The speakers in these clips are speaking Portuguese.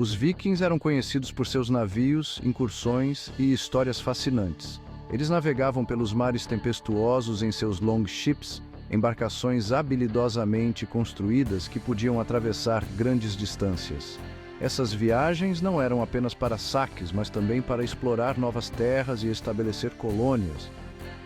Os vikings eram conhecidos por seus navios, incursões e histórias fascinantes. Eles navegavam pelos mares tempestuosos em seus longships, embarcações habilidosamente construídas que podiam atravessar grandes distâncias. Essas viagens não eram apenas para saques, mas também para explorar novas terras e estabelecer colônias.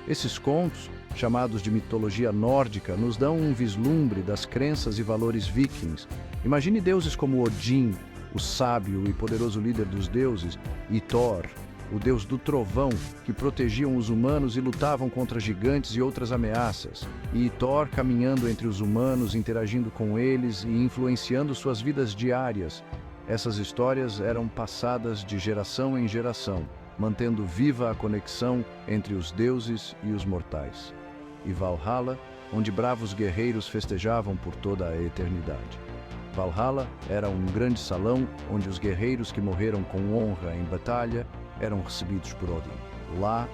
Esses contos, chamados de mitologia nórdica, nos dão um vislumbre das crenças e valores vikings. Imagine deuses como Odin, o sábio e poderoso líder dos deuses, e Thor, o deus do trovão, que protegiam os humanos e lutavam contra gigantes e outras ameaças. E Thor caminhando entre os humanos, interagindo com eles e influenciando suas vidas diárias. Essas histórias eram passadas de geração em geração, mantendo viva a conexão entre os deuses e os mortais. E Valhalla, onde bravos guerreiros festejavam por toda a eternidade. Valhalla era um grande salão onde os guerreiros que morreram com honra em batalha eram recebidos por Odin. Lá,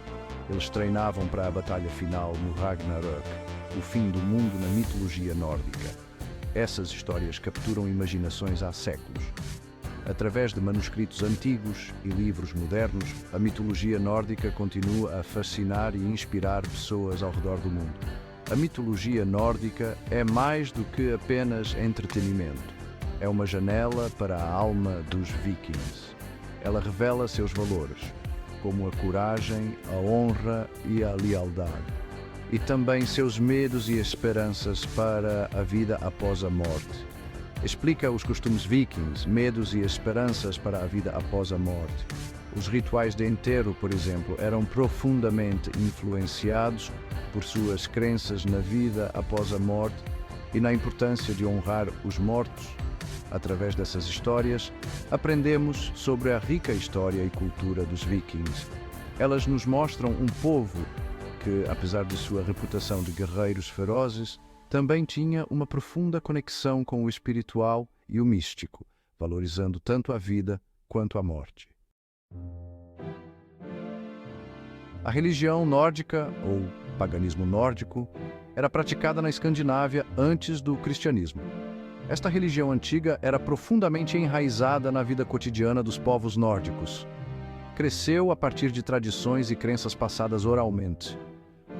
eles treinavam para a batalha final no Ragnarök, o fim do mundo na mitologia nórdica. Essas histórias capturam imaginações há séculos. Através de manuscritos antigos e livros modernos, a mitologia nórdica continua a fascinar e inspirar pessoas ao redor do mundo. A mitologia nórdica é mais do que apenas entretenimento. É uma janela para a alma dos vikings. Ela revela seus valores, como a coragem, a honra e a lealdade, e também seus medos e esperanças para a vida após a morte. Explica os costumes vikings, medos e esperanças para a vida após a morte. Os rituais de enterro, por exemplo, eram profundamente influenciados por suas crenças na vida após a morte e na importância de honrar os mortos. Através dessas histórias, aprendemos sobre a rica história e cultura dos vikings. Elas nos mostram um povo que, apesar de sua reputação de guerreiros ferozes, também tinha uma profunda conexão com o espiritual e o místico, valorizando tanto a vida quanto a morte. A religião nórdica, ou paganismo nórdico, era praticada na Escandinávia antes do cristianismo. Esta religião antiga era profundamente enraizada na vida cotidiana dos povos nórdicos. Cresceu a partir de tradições e crenças passadas oralmente.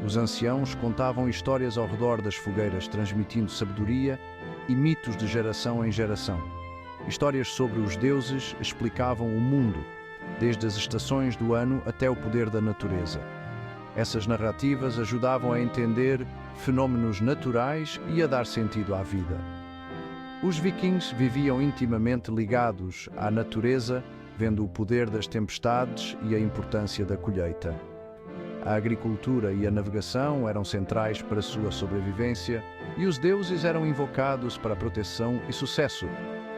Os anciãos contavam histórias ao redor das fogueiras, transmitindo sabedoria e mitos de geração em geração. Histórias sobre os deuses explicavam o mundo, desde as estações do ano até o poder da natureza. Essas narrativas ajudavam a entender fenômenos naturais e a dar sentido à vida. Os vikings viviam intimamente ligados à natureza, vendo o poder das tempestades e a importância da colheita. A agricultura e a navegação eram centrais para sua sobrevivência e os deuses eram invocados para proteção e sucesso.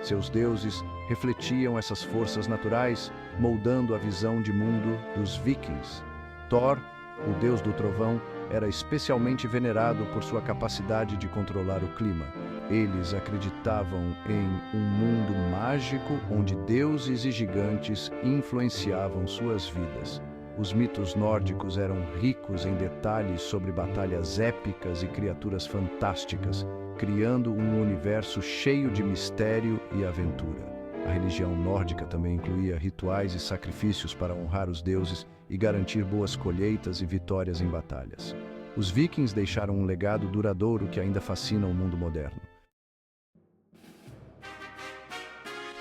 Seus deuses refletiam essas forças naturais, moldando a visão de mundo dos vikings. Thor, o deus do trovão, era especialmente venerado por sua capacidade de controlar o clima. Eles acreditavam em um mundo mágico onde deuses e gigantes influenciavam suas vidas. Os mitos nórdicos eram ricos em detalhes sobre batalhas épicas e criaturas fantásticas, criando um universo cheio de mistério e aventura. A religião nórdica também incluía rituais e sacrifícios para honrar os deuses e garantir boas colheitas e vitórias em batalhas. Os vikings deixaram um legado duradouro que ainda fascina o mundo moderno.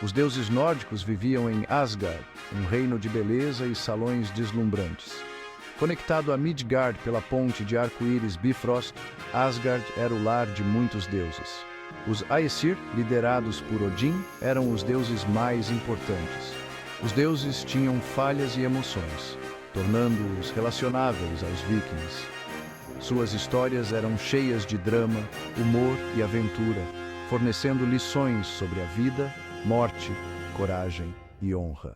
Os deuses nórdicos viviam em Asgard, um reino de beleza e salões deslumbrantes. Conectado a Midgard pela ponte de arco-íris Bifrost, Asgard era o lar de muitos deuses. Os Aesir, liderados por Odin, eram os deuses mais importantes. Os deuses tinham falhas e emoções, tornando-os relacionáveis aos vikings. Suas histórias eram cheias de drama, humor e aventura, fornecendo lições sobre a vida, morte, coragem e honra.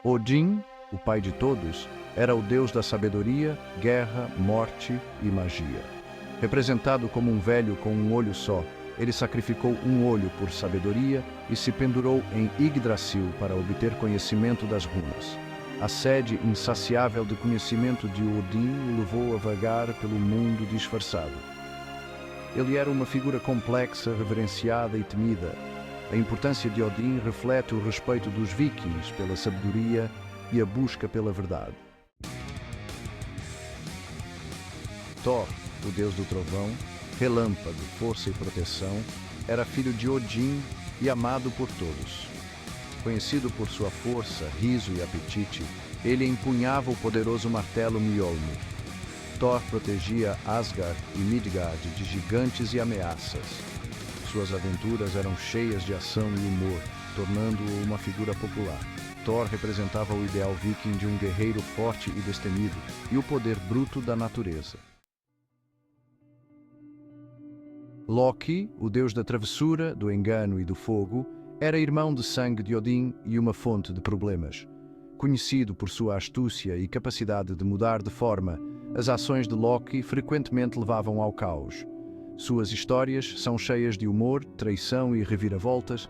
Odin, o pai de todos, era o deus da sabedoria, guerra, morte e magia. Representado como um velho com um olho só, ele sacrificou um olho por sabedoria e se pendurou em Yggdrasil para obter conhecimento das runas. A sede insaciável de conhecimento de Odin o levou a vagar pelo mundo disfarçado. Ele era uma figura complexa, reverenciada e temida. A importância de Odin reflete o respeito dos vikings pela sabedoria e a busca pela verdade. Thor, o deus do trovão, relâmpago, força e proteção, era filho de Odin e amado por todos. Conhecido por sua força, riso e apetite, ele empunhava o poderoso martelo Mjolnir. Thor protegia Asgard e Midgard de gigantes e ameaças. Suas aventuras eram cheias de ação e humor, tornando-o uma figura popular. Thor representava o ideal viking de um guerreiro forte e destemido, e o poder bruto da natureza. Loki, o deus da travessura, do engano e do fogo, era irmão de sangue de Odin e uma fonte de problemas. Conhecido por sua astúcia e capacidade de mudar de forma, as ações de Loki frequentemente levavam ao caos. Suas histórias são cheias de humor, traição e reviravoltas.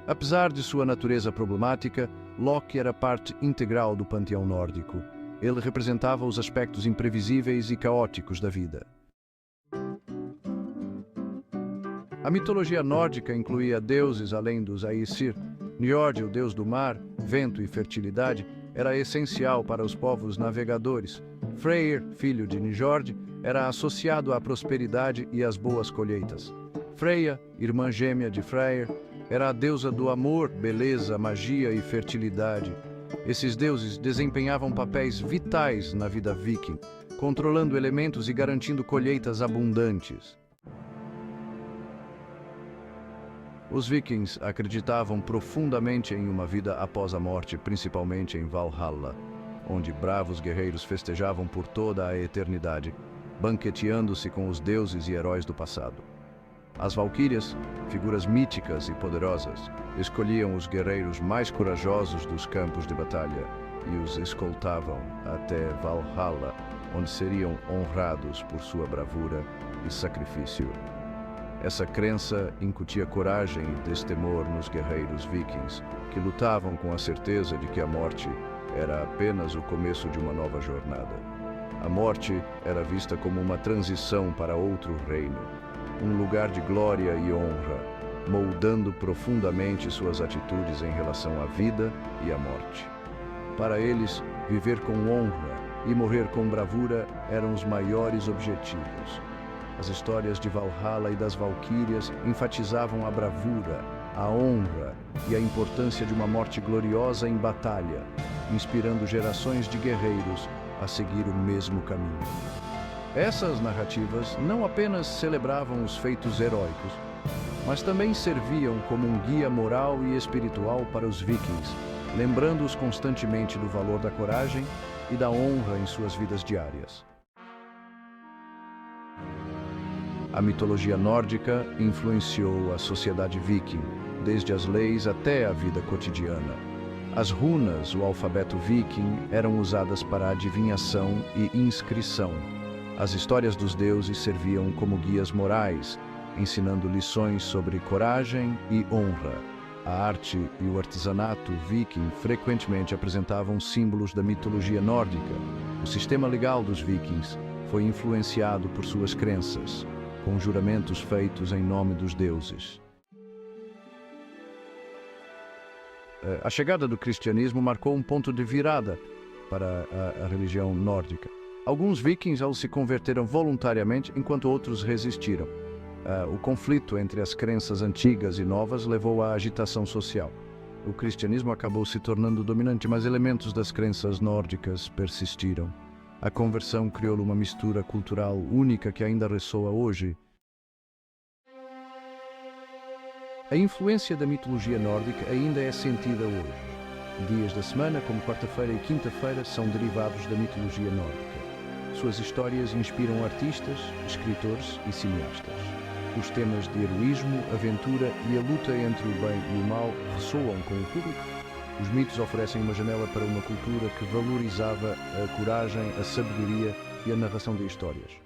Apesar de sua natureza problemática, Loki era parte integral do panteão nórdico. Ele representava os aspectos imprevisíveis e caóticos da vida. A mitologia nórdica incluía deuses além dos Aesir. Njord, o deus do mar, vento e fertilidade, era essencial para os povos navegadores. Freyr, filho de Njord, era associado à prosperidade e às boas colheitas. Freya, irmã gêmea de Freyr, era a deusa do amor, beleza, magia e fertilidade. Esses deuses desempenhavam papéis vitais na vida viking, controlando elementos e garantindo colheitas abundantes. Os vikings acreditavam profundamente em uma vida após a morte, principalmente em Valhalla, onde bravos guerreiros festejavam por toda a eternidade, banqueteando-se com os deuses e heróis do passado. As valquírias, figuras míticas e poderosas, escolhiam os guerreiros mais corajosos dos campos de batalha e os escoltavam até Valhalla, onde seriam honrados por sua bravura e sacrifício. Essa crença incutia coragem e destemor nos guerreiros vikings, que lutavam com a certeza de que a morte era apenas o começo de uma nova jornada. A morte era vista como uma transição para outro reino, um lugar de glória e honra, moldando profundamente suas atitudes em relação à vida e à morte. Para eles, viver com honra e morrer com bravura eram os maiores objetivos. As histórias de Valhalla e das Valquírias enfatizavam a bravura, a honra e a importância de uma morte gloriosa em batalha, inspirando gerações de guerreiros a seguir o mesmo caminho. Essas narrativas não apenas celebravam os feitos heróicos, mas também serviam como um guia moral e espiritual para os vikings, lembrando-os constantemente do valor da coragem e da honra em suas vidas diárias. A mitologia nórdica influenciou a sociedade viking, desde as leis até a vida cotidiana. As runas, o alfabeto viking, eram usadas para adivinhação e inscrição. As histórias dos deuses serviam como guias morais, ensinando lições sobre coragem e honra. A arte e o artesanato viking frequentemente apresentavam símbolos da mitologia nórdica. O sistema legal dos vikings foi influenciado por suas crenças, com juramentos feitos em nome dos deuses. A chegada do cristianismo marcou um ponto de virada para a religião nórdica. Alguns vikings se converteram voluntariamente, enquanto outros resistiram. O conflito entre as crenças antigas e novas levou à agitação social. O cristianismo acabou se tornando dominante, mas elementos das crenças nórdicas persistiram. A conversão criou uma mistura cultural única que ainda ressoa hoje. A influência da mitologia nórdica ainda é sentida hoje. Dias da semana, como quarta-feira e quinta-feira, são derivados da mitologia nórdica. Suas histórias inspiram artistas, escritores e cineastas. Os temas de heroísmo, aventura e a luta entre o bem e o mal ressoam com o público. Os mitos oferecem uma janela para uma cultura que valorizava a coragem, a sabedoria e a narração de histórias.